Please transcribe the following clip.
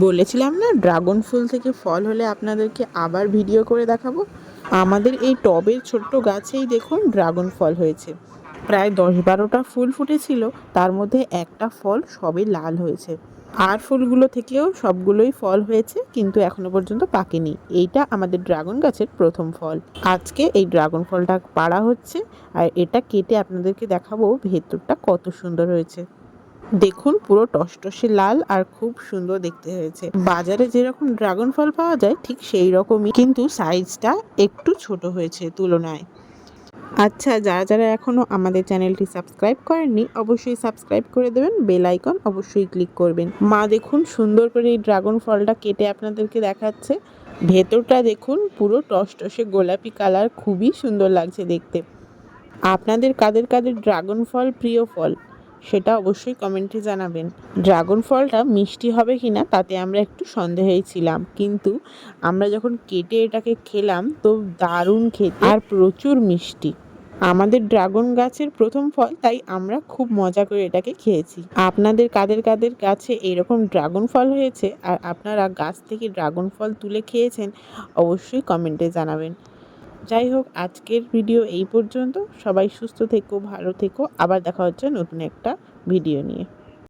বলেছিলাম না ড্রাগন ফুল থেকে ফল হলে আপনাদেরকে আবার ভিডিও করে দেখাবো। আমাদের এই টবের ছোট্ট গাছেই দেখুন ড্রাগন ফল হয়েছে। প্রায় 10-12টা ফুল ফুটেছিল, তার মধ্যে একটা ফল সবে লাল হয়েছে। আর ফুলগুলো থেকেও সবগুলোই ফল হয়েছে, কিন্তু এখনো পর্যন্ত পাকেনি। এইটা আমাদের ড্রাগন গাছের প্রথম ফল। আজকে এই ড্রাগন ফলটা পাড়া হচ্ছে, আর এটা কেটে আপনাদেরকে দেখাবো ভেতরটা কত সুন্দর হয়েছে। দেখুন পুরো টসটসে লাল আর খুব সুন্দর দেখতে হয়েছে। বাজারে যেরকম ড্রাগন ফল পাওয়া যায় ঠিক সেই রকমই, কিন্তু সাইজটা একটু ছোট হয়েছে তুলনায়। আচ্ছা, যারা যারা এখনও আমাদের চ্যানেলটি সাবস্ক্রাইব করেননি অবশ্যই সাবস্ক্রাইব করে দেবেন, বেল আইকন অবশ্যই ক্লিক করবেন। মা দেখুন সুন্দর করে এই ড্রাগন ফলটা কেটে আপনাদেরকে দেখাচ্ছে। ভেতরটা দেখুন পুরো টসটসে গোলাপি কালার, খুবই সুন্দর লাগছে দেখতে। আপনাদের কাদের কাদের ড্রাগন ফল প্রিয় ফল সেটা অবশ্যই কমেন্টে জানাবেন। ড্রাগন ফলটা মিষ্টি হবে কিনা তাতে আমরা একটু সন্দেহেই ছিলাম, কিন্তু আমরা যখন কেটে এটাকে খেলাম তো দারুণ খেতে আর প্রচুর মিষ্টি। আমাদের ড্রাগন গাছের প্রথম ফল, তাই আমরা খুব মজা করে এটাকে খেয়েছি। আপনাদের কাদের কাদের গাছে এরকম ড্রাগন ফল হয়েছে আর আপনারা গাছ থেকে ড্রাগন ফল তুলে খেয়েছেন অবশ্যই কমেন্টে জানাবেন। যাই হোক, আজকের ভিডিও এই পর্যন্ত। সবাই সুস্থ থেকো, ভালো থেকো। আবার দেখা হচ্ছে নতুন একটা ভিডিও নিয়ে।